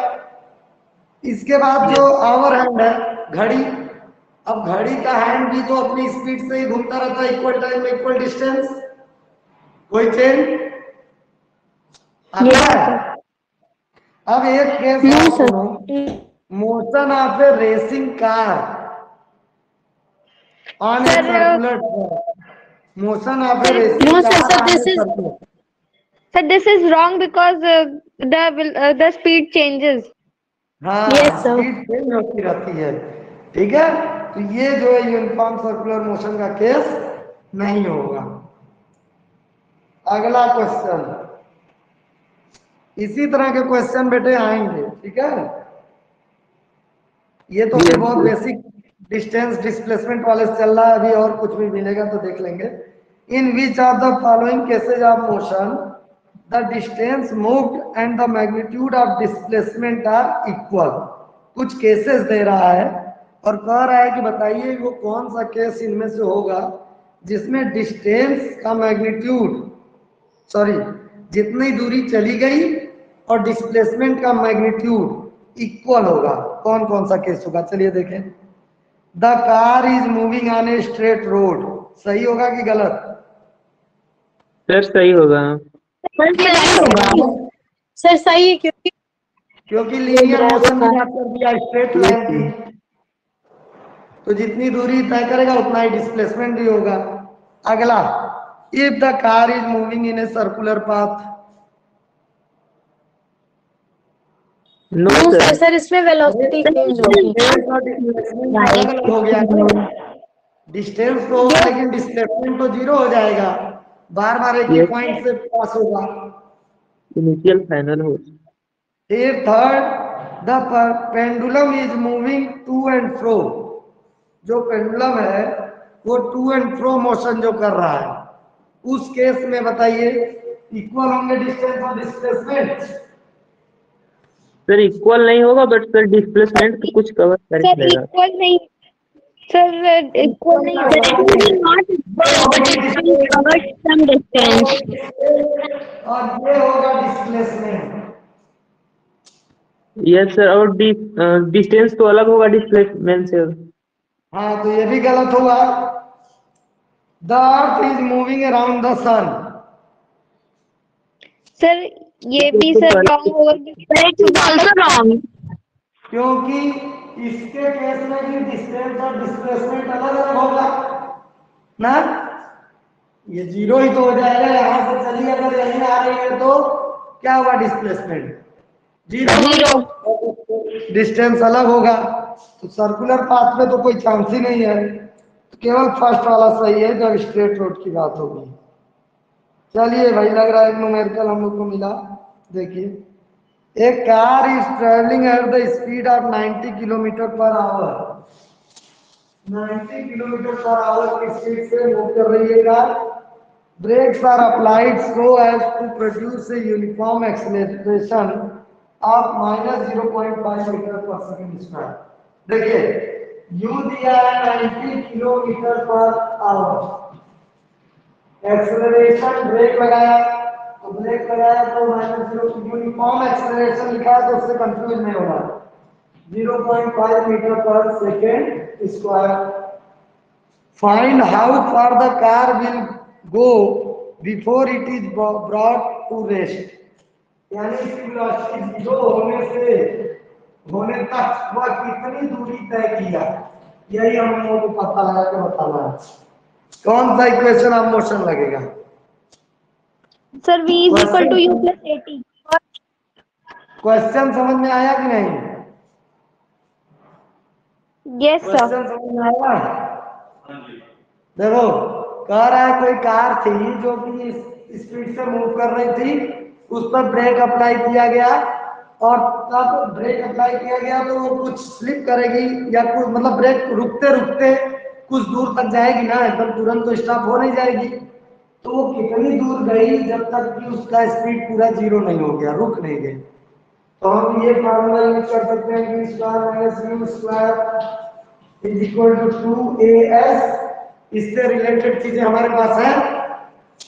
इसके बाद जो आवर हैंड है, घड़ी, अब घड़ी का हैंड भी तो अपनी स्पीड से ही घूमता रहता है, इक्वल टाइम में इक्वल डिस्टेंस, कोई चेंज आता है? अब एक case motion of A racing car on a circular track, motion of A racing No, sir, car this is Sir, this is wrong because the speed changes. हाँ, Yes, sir. Speed change होती रहती है। ठीक है, तो ये जो है यूनिफॉर्म सर्कुलर मोशन का केस नहीं होगा। अगला क्वेश्चन, इसी तरह के क्वेश्चन बेटे आएंगे। ठीक है, ये तो अभी बहुत बेसिक डिस्टेंस डिस्प्लेसमेंट वाले से चल रहा है, अभी और कुछ भी मिलेगा तो देख लेंगे। In which of the following cases of motion the distance moved and the magnitude of displacement are equal. कुछ केसेस दे रहा है और कह रहा है कि बताइए वो कौन सा केस इनमें से होगा जिसमें डिस्टेंस का मैग्नीट्यूड, सॉरी, जितनी दूरी चली गई और डिस्प्लेसमेंट का मैग्नीट्यूड इक्वल होगा। कौन कौन सा केस होगा, चलिए देखें। The car is moving on a straight road, सही होगा कि गलत? सर सही होगा। सर सही है, क्योंकि लीनियर मोशन में बात कर दिया, स्ट्रेट लाइन की, तो जितनी दूरी तय करेगा उतना ही डिस्प्लेसमेंट भी होगा। अगला, if the car is moving in a circular path. No No, sir. sir, sir इसमें वेलोसिटी चेंज होगी। हो गया, डिस्टेंस तो होगा लेकिन डिस्प्लेसमेंट तो जीरो हो जाएगा, बार बार एक ही पॉइंट से पास होगा। इनिशियल फाइनल हो। फिर third, the pendulum is moving to and fro. जो पेंडुलम है वो टू एंड फ्रो मोशन जो कर रहा है, उस केस में बताइए इक्वल होंगे डिस्टेंस और डिस्प्लेसमेंट? सर इक्वल नहीं होगा, बट सर डिस्प्लेसमेंट तो कुछ कवर कर Sir, लेगा। equal नहीं। Sir, equal नहीं होगा। Not but it will cover some distance. और ये होगा डिस्प्लेसमेंट। यस सर, और डिस्टेंस तो अलग होगा डिस्प्लेसमेंट से। हाँ, तो ये भी गलत होगा। The earth is moving around the sun. Sir, ये भी sir wrong होगा। But it is also wrong. क्योंकि इसके केस में भी डिस्टेंस और डिस्प्लेसमेंट अलग अलग होगा ना, ये जीरो ही तो हो जाएगा। यहाँ से चली अगर यहीं आ रही है तो क्या हुआ डिस्प्लेसमेंट? जीरो। डिस्टेंस अलग होगा, तो सर्कुलर पाथ में तो कोई चांस ही नहीं है, तो केवल फर्स्ट वाला सही है जब स्ट्रेट रोड की बात होगी। चलिए भाई, लग रहा है एक न्यूमेरिकल हम लोग को मिला। देखिए, A car is traveling at the speed of 90 kilometre per hour. 90 kilometre per hour की स्पीड से मूव कर रही है car. Brakes are applied so as to produce a uniform acceleration of -0.5 meter per second square. देखिए, U दिया है 90 kilometre per hour, acceleration break लगाया तो ब्रेक लगाया तो -0, यूनिफॉर्म एक्सेलरेशन लिखा है तो उससे कंफ्यूज नहीं होना, 0.5 meter per second square. Find how far the car will go before it is brought to rest. यानी इसकी वेलोसिटी जीरो होने तक वह कितनी दूरी तय किया, यही हम लोगों को पता लगा के बताना है। कौन सा इक्वेशन ऑफ मोशन लगेगा? Sir, V is equal to U plus 80. Question समझ में आया कि नहीं? Yes, sir. क्वेश्चन समझ में आया? देखो, कह रहा है कोई कार थी जो कि स्पीड से मूव कर रही थी उस पर ब्रेक अप्लाई किया गया और तब ब्रेक अप्लाई किया गया तो वो कुछ स्लिप करेगी या कुछ मतलब ब्रेक रुकते रुकते कुछ दूर तक जाएगी ना, एकदम तुरंत तो स्टॉप हो नहीं जाएगी। तो वो कितनी दूर गई जब तक कि उसका स्पीड पूरा जीरो नहीं हो गया, रुक नहीं गई। तो हम ये फार्मूला यूज कर सकते हैं कि square minus U square is equal to 2as। इससे रिलेटेड चीजें हमारे पास है,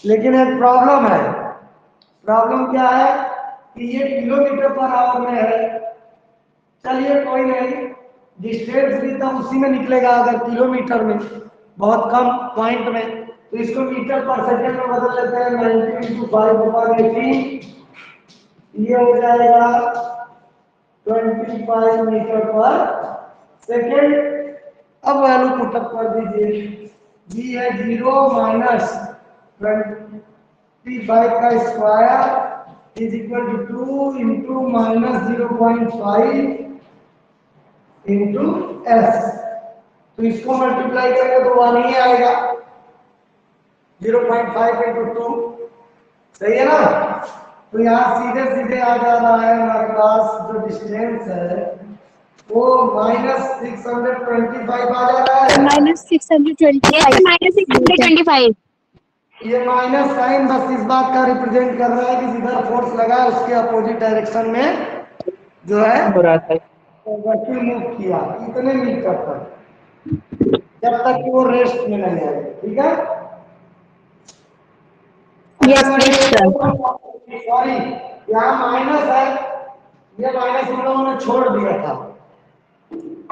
लेकिन एक प्रॉब्लम है। प्रॉब्लम क्या है कि ये किलोमीटर पर आवर में है। चलिए कोई नहीं, डिस्टेंस भी तो उसी में निकलेगा अगर किलोमीटर में, बहुत कम पॉइंट में। तो इसको मीटर पर सेकंड में बदल लेते हैं, 90 × 5/18, ये हो जाएगा 25 मीटर पर सेकेंड। अब वैल्यू पुटअप कर दीजिए, जी है 0 माइनस 25 का square is equal to 2 into minus 0.5 into S. तो इसको मल्टीप्लाई करेंगे तो 1 ही आएगा, 0.5 इंटू 2, सही है ना। तो यहाँ सीधे सीधे आ जा रहा है हमारे पास जो डिस्टेंस है वो -625 आ जा रहा है। -625 -625। ये माइनस साइन बस इस बात का रिप्रेजेंट कर रहा है कि जिधर फोर्स लगा है उसके अपोजिट डायरेक्शन में जो है हो रहा था। वैक्यूम मूव किया इतने मीटर तक, जब तक कि वो रेस्ट में नहीं आए, ठीक है। सॉरी, यहाँ माइनस है, ये माइनस हम लोगों ने छोड़ दिया था,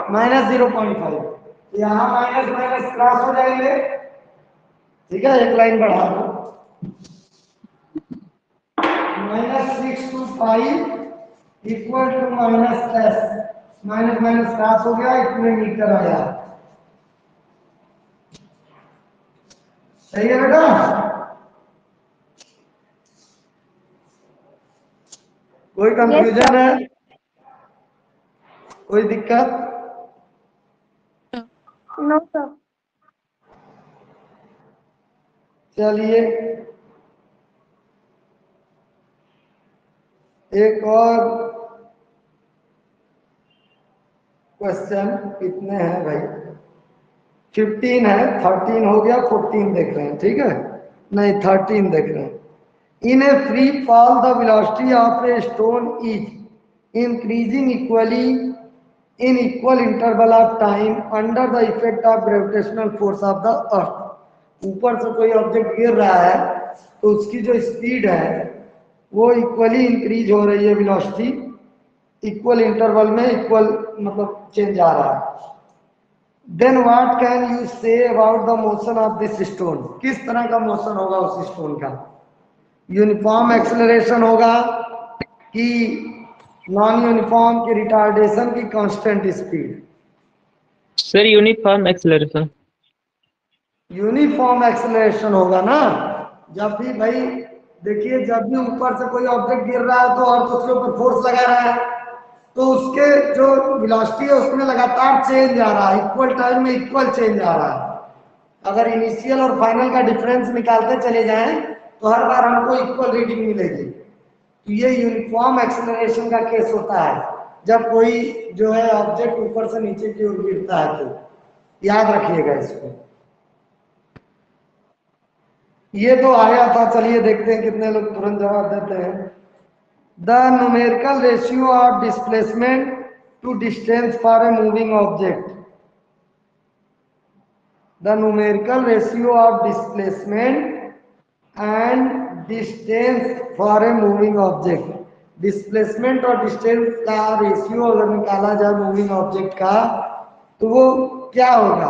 -0.5। यहाँ माइनस माइनस क्रॉस हो जाएंगे, ठीक है। एक लाइन बढ़ा दो, -625 equal to -s, minus minus cross हो गया, इतने मीटर आया, सही है बेटा। कोई कंफ्यूजन है, कोई दिक्कत? No sir. चलिए एक और क्वेश्चन, कितने हैं भाई? 15 है, 13 हो गया, 14 देख रहे हैं, ठीक है, नहीं 13 देख रहे हैं। In a free fall, the velocity of a stone is increasing equally in equal interval of time under the effect of gravitational force of the earth. ऊपर से कोई ऑब्जेक्ट गिर रहा है तो उसकी जो स्पीड है वो इक्वली इंक्रीज हो रही है, वेलोसिटी इक्वल इंटरवल में इक्वल मतलब चेंज आ रहा है। Then what can you say about the motion of this stone? किस तरह का मोशन होगा उस स्टोन का? यूनिफॉर्म एक्सेलरेशन होगा कि नॉन यूनिफॉर्म, की रिटार्डेशन, की constant speed? Sir uniform acceleration. Uniform acceleration होगा ना। जब भी भाई देखिए, जब भी ऊपर से कोई ऑब्जेक्ट गिर रहा है तो और उसके ऊपर फोर्स लगा रहा है तो उसके जो वेलोसिटी है उसमें लगातार चेंज आ रहा है, इक्वल टाइम में इक्वल चेंज आ रहा है। अगर इनिशियल और फाइनल का डिफरेंस निकालते चले जाएं तो हर बार हमको इक्वल रीडिंग मिलेगी। तो ये यूनिफॉर्म एक्सेलरेशन का केस होता है जब कोई जो है ऑब्जेक्ट ऊपर से नीचे की ओर गिरता है, तो याद रखिएगा इसको। ये तो आया था, चलिए देखते हैं कितने लोग तुरंत जवाब देते हैं। The numerical ratio of displacement to distance for a moving object. The numerical ratio of displacement and distance for a moving object. Displacement और डिस्टेंस का रेशियो अगर निकाला जाए मूविंग ऑब्जेक्ट का तो वो क्या होगा?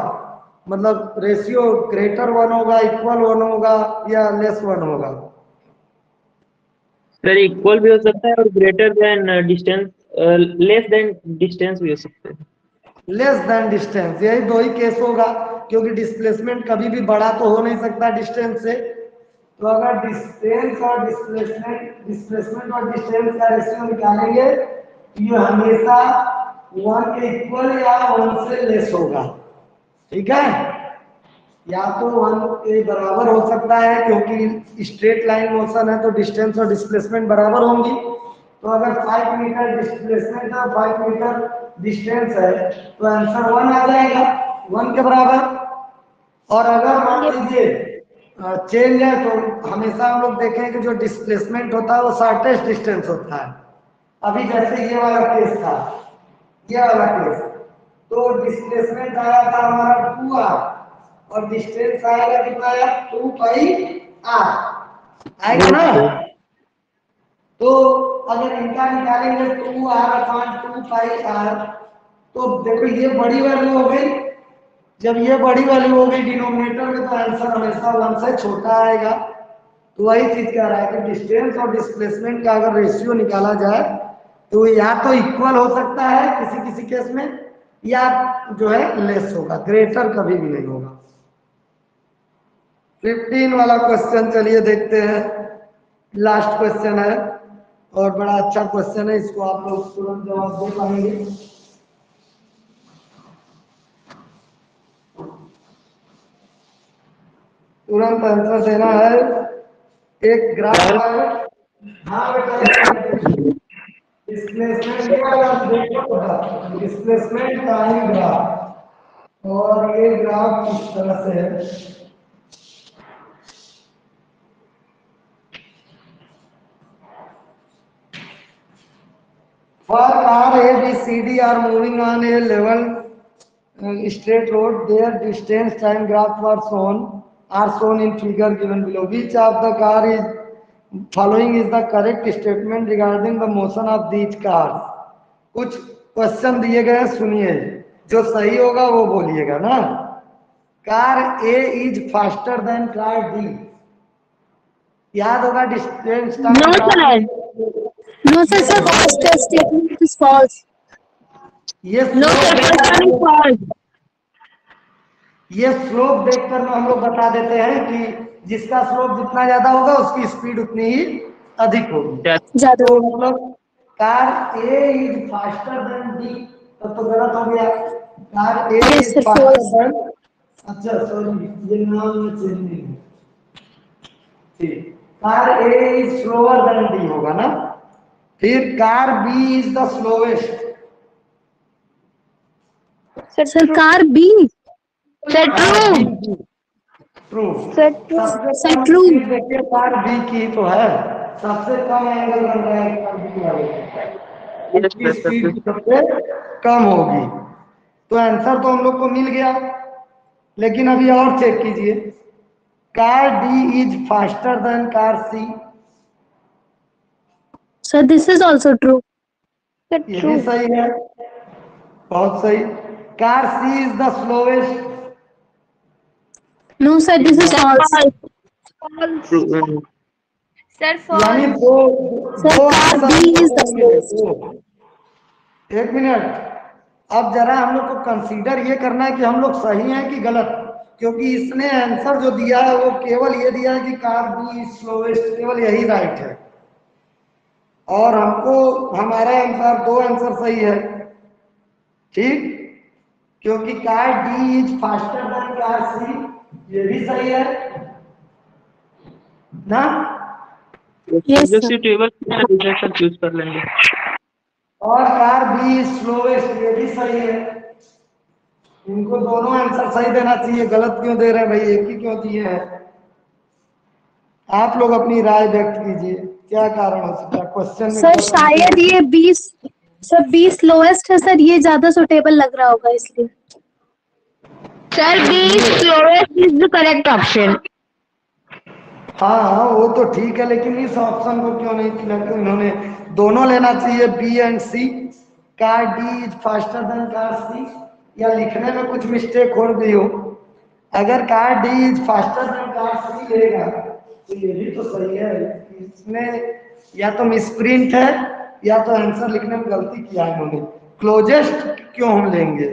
मतलब रेशियो ग्रेटर 1 होगा, इक्वल 1 होगा या लेस 1 होगा? सर इक्वल भी हो सकता है और greater than distance, less than distance भी हो सकता है। लेस देन डिस्टेंस, यही दो ही केस होगा, क्योंकि डिस्प्लेसमेंट कभी भी बड़ा तो हो नहीं सकता डिस्टेंस से। तो अगर डिस्टेंस और डिस्प्लेसमेंट और डिस्टेंस का रेशियो निकालेंगे तो ये हमेशा 1 के इक्वल या 1 से लेस होगा, ठीक है। या तो 1 के बराबर हो सकता है, क्योंकि स्ट्रेट लाइन मोशन है तो डिस्टेंस और डिस्प्लेसमेंट बराबर होंगी। तो अगर 5 मीटर डिस्प्लेसमेंट है, 5 मीटर डिस्टेंस है, तो आंसर 1 आ जाएगा, 1 के बराबर। और अगर मान लीजिए चेंज है, तो हमेशा हम लोग देखें कि जो डिस्प्लेसमेंट होता है वो शॉर्टेस्ट डिस्टेंस होता है। अभी जैसे ये वाला केस था, ये वाला केस, तो डिस्प्लेसमेंट आया था हमारा 2r और डिस्टेंस आएगा कितना आया, 2 पाई r आएगा ना। तो अगर इनका निकालेंगे 2r अपॉन 2 पाई r, तो देखो ये बड़ी वैल्यू हो गई। जब ये बड़ी वैल्यू हो गई डिनोमिनेटर में, तो आंसर हमेशा 1 से छोटा आएगा। तो वही चीज कह रहा है कि डिस्टेंस और डिस्प्लेसमेंट का अगर रेशियो निकाला जाए तो या तो इक्वल हो सकता है किसी किसी केस में, या जो है लेस होगा, ग्रेटर कभी भी नहीं होगा। 15 वाला क्वेश्चन चलिए देखते हैं, लास्ट क्वेश्चन है और बड़ा अच्छा क्वेश्चन है, इसको आप लोग तुरंत जवाब दे पाएंगे। तुरंत आंसर देना है। एक ग्राफ है, हाँ बेटा, डिस्प्लेसमेंट का ही ग्राफ, और ये ग्राफ इस तरह से है। For car A, B, C, D are moving on a level straight road, their distance time graphs are shown in figure given below. Which of the car is following is the correct statement regarding the motion of these cars? कुछ question दिए गए हैं, सुनिए, जो सही होगा वो बोलिएगा ना। Car A is faster than car D, याद होगा distance No, sir. No, sir, sir, first statement is false. ये No, sir. First one is false. ये स्लोप देखकर हम लोग बता देते हैं कि जिसका स्लोप जितना ज्यादा होगा उसकी स्पीड उतनी ही अधिक होगी। ज्यादा तो मतलब car A is faster than D, तब तो गलत हो गया। Car A Yes, is sir, faster false. Then, अच्छा सॉरी ये नाम में चेंज नहीं है, ठीक, car A is slower than D होगा ना। फिर car B is the slowest, Sir, car B. Sir, true. True. Sir, true. सबसे Sir, कम true. स्पीड देखिए कार बी की तो है, सबसे कम एंगल बन रहा है कार बी वाले, इसकी स्पीड सबसे कम होगी। तो आंसर तो हम लोग को मिल गया, लेकिन अभी और चेक कीजिए, car D is faster than car C, Sir, this is also true. Sir, ये भी true. सही है, बहुत सही। Car C is the slowest, No, sir, this is false. False. Sir, यानी false. दो Sir, car B is the slowest. एक minute, अब जरा हम लोग को कंसीडर ये करना है कि हम लोग सही हैं कि गलत, क्योंकि इसने आंसर जो दिया है वो केवल ये दिया है कि कार बी स्लोवेस्ट, केवल यही राइट है, और हमको हमारा आंसर, दो आंसर सही है, ठीक, क्योंकि car D is faster than car C, ये भी सही है ना। Yes, sir. टेबल चूज कर लेंगे। और कार बी स्लोवेस्ट, ये भी सही है। इनको दोनों आंसर सही देना चाहिए, गलत क्यों दे रहे हैं भाई, एक ही क्यों दिए हैं? आप लोग अपनी राय व्यक्त कीजिए, क्या कारण हो सकता है क्वेश्चन में? सर शायद ये 20, सर 20 लोएस्ट है सर, ये ज्यादा सुटेबल लग रहा होगा इसलिए। Sir, B is slowest is the correct option. हाँ वो तो ठीक है, लेकिन इस ऑप्शन को क्यों नहीं सिलेक्ट, इन्होंने दोनों लेना चाहिए, B and C, car D is faster than car C, या लिखने में कुछ मिस्टेक हो गई हो। अगर car D is faster than car C लेगा तो ये भी तो सही है, इसमें या तो मिसप्रिंट है या तो आंसर लिखने में गलती किया है इन्होंने। क्लोजेस्ट क्यों हम लेंगे,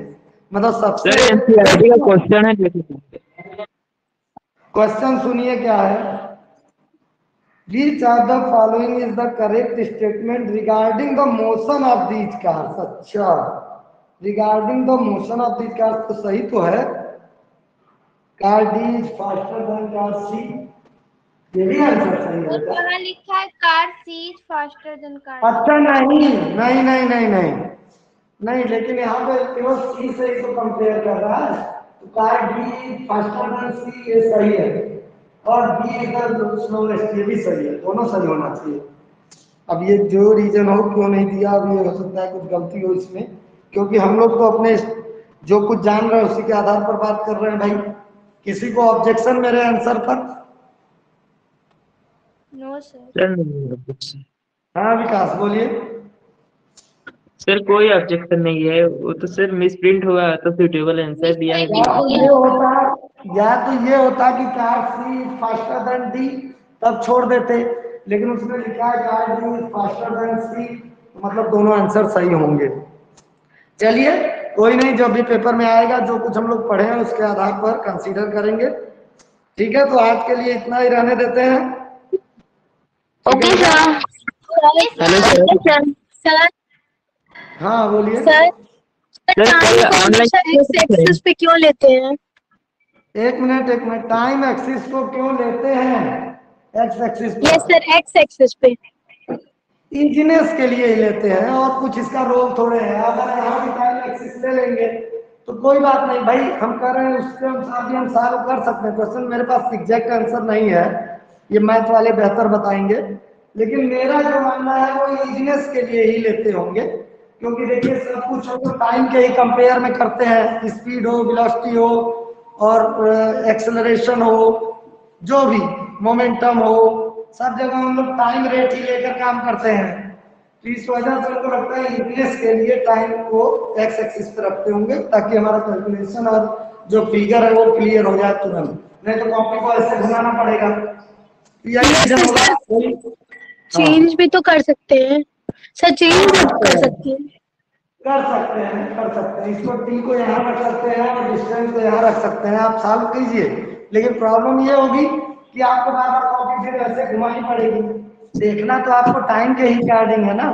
मतलब सबसे क्वेश्चन है, क्वेश्चन सुनिए क्या है, Which of the following is the correct statement regarding the motion of these cars? अच्छा, regarding the motion of these cars तो सही तो है, car D is faster than car C, ये भी आंसर सही है बेटा। वहाँ लिखा है car C is faster than car. अच्छा नहीं नहीं नहीं नहीं नहीं नहीं, लेकिन यहाँ पे केवल सी से ही तो कंपेयर कर रहा है, तो कार डी फास्टर देन सी ये सही है, और बी इज द स्लोएस्ट ये भी सही है, दोनों सही होना चाहिए। अब ये जो रीजन हो क्यों नहीं दिया, अब ये हो सकता है कुछ गलती हो इसमें, क्योंकि हम लोग तो अपने जो कुछ जान रहे हैं उसी के आधार पर बात कर रहे हैं भाई। किसी को ऑब्जेक्शन मेरे आंसर पर? No sir. सर हाँ विकास बोलिए। सर कोई ऑब्जेक्शन नहीं है, वो तो सर मिस प्रिंट हुआ तो सुटेबल आंसर दिया है। या तो ये होता कि कार सी फास्टर देन डी, तब छोड़ देते, लेकिन उसने लिखा है कार डी फास्टर देन सी, मतलब दोनों आंसर सही होंगे। चलिए कोई नहीं, जो भी पेपर में आएगा जो कुछ हम लोग पढ़े हैं उसके आधार पर कंसीडर करेंगे। ठीक है, तो आज के लिए इतना ही रहने देते हैं। Okay sir. Hello sir. Sir हाँ बोलिए। सर कल ऑनलाइन एक्स एक्सिस पे क्यों लेते हैं? एक मिनट, टाइम एक्सिस को क्यों लेते हैं x axis yes sir, x axis पे। इंजीनियर्स के लिए ही लेते हैं, और कुछ इसका रोल थोड़े है। अगर यहाँ भी टाइम एक्सिस ले लेंगे तो कोई बात नहीं भाई, हम कर रहे हैं उसके अनुसार भी हम सॉल्व कर सकते हैं क्वेश्चन। मेरे पास एग्जैक्ट आंसर नहीं है, ये मैथ वाले बेहतर बताएंगे, लेकिन मेरा जो मानना है वो इंजीनियर्स के लिए ही लेते होंगे, क्योंकि देखिए सब कुछ हम लोग टाइम के ही कंपेयर में करते हैं, स्पीड हो, वेलोसिटी हो, और एक्सेलरेशन हो, जो भी मोमेंटम हो, सब जगह हम लोग टाइम रेट ही लेकर काम करते हैं। तो इस वजह से हमको लगता है इंजीनियर्स के लिए टाइम को एक्स एक्सिस पे रखते होंगे, ताकि हमारा कैलकुलेशन और जो फिगर है वो क्लियर हो जाए तुरंत, नहीं तो कॉपी को ऐसे घुमाना पड़ेगा। चेंज भी तो कर सकते हैं सर, चेंज भी तो कर सकते हैं। कर सकते हैं, इसको टी को यहाँ रख सकते हैं और डिस्टेंस को यहाँ रख सकते हैं, आप सॉल्व कीजिए। लेकिन प्रॉब्लम ये होगी कि आपको बार बार कॉपी फिर ऐसे घुमानी पड़ेगी, देखना तो आपको टाइम के ही अकॉर्डिंग है ना।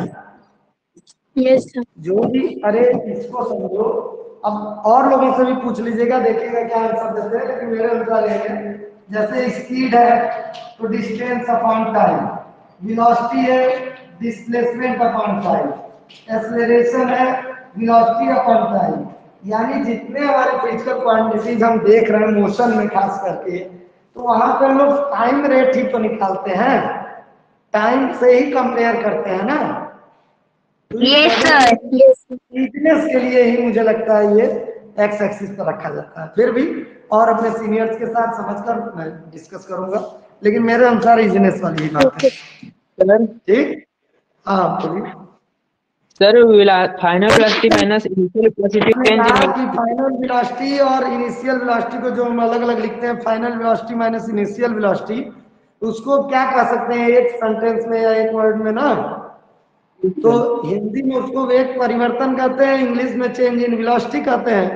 Yes sir. जो भी, अरे इसको समझो, अब और लोगों से भी पूछ लीजिएगा, देखिएगा क्या आंसर देते हैं, लेकिन मेरे अनुसार ये है, जैसे स्पीड है तो डिस्टेंस अपॉन टाइम, वेलोसिटी है डिस्प्लेसमेंट अपॉन टाइम, एक्सेलरेशन है वेलोसिटी अपॉन टाइम। यानी जितने हमारे फिजिकल क्वांटिटीज हम देख रहे हैं मोशन में खास करके, तो वहां पे हम लोग टाइम रेट ही तो निकालते हैं, टाइम से ही कंपेयर करते हैं ना। Yes sir. फिटनेस के लिए ही मुझे लगता है ये एक्स एक्सिस पर रखा जाता है। फिर भी और अपने सीनियर्स के साथ समझकर मैं डिस्कस करूंगा, लेकिन मेरे अनुसार इजीनेस वाली ही बात है। सर ठीक, हाँ बोलिए। Sir final velocity minus initial velocity change. Final velocity और इनिशियल वेलोसिटी को जो हम अलग अलग लिखते हैं, final velocity minus initial velocity, उसको क्या कह सकते हैं एक सेंटेंस में या एक वर्ड में ना, तो हिंदी में उसको वेग परिवर्तन कहते हैं, इंग्लिश में चेंज इन वेलोसिटी कहते हैं।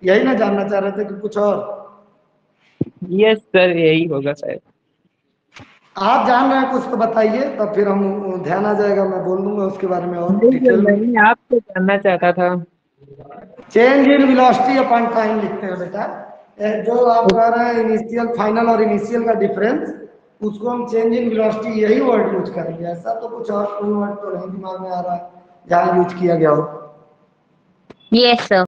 यही ना जानना चाह रहे थे कि कुछ और? यस सर, यही होगा शायद। आप जान रहे हैं कुछ तो बताइए, तब फिर हम ध्यान आ जाएगा, मैं बोल दूंगा उसके बारे में और डिटेल में। नहीं, आपको जानना चाहता था। Change in velocity upon time लिखते हैं बेटा, जो आप कह रहे हैं इनिशियल फाइनल और इनिशियल का डिफरेंस, उसको हम चेंज इन वेलोसिटी यही वर्ड यूज करेंगे। ऐसा तो कुछ और कोई वर्ड तो नहीं दिमाग में आ रहा है जहाँ यूज किया गया हो। Yes sir.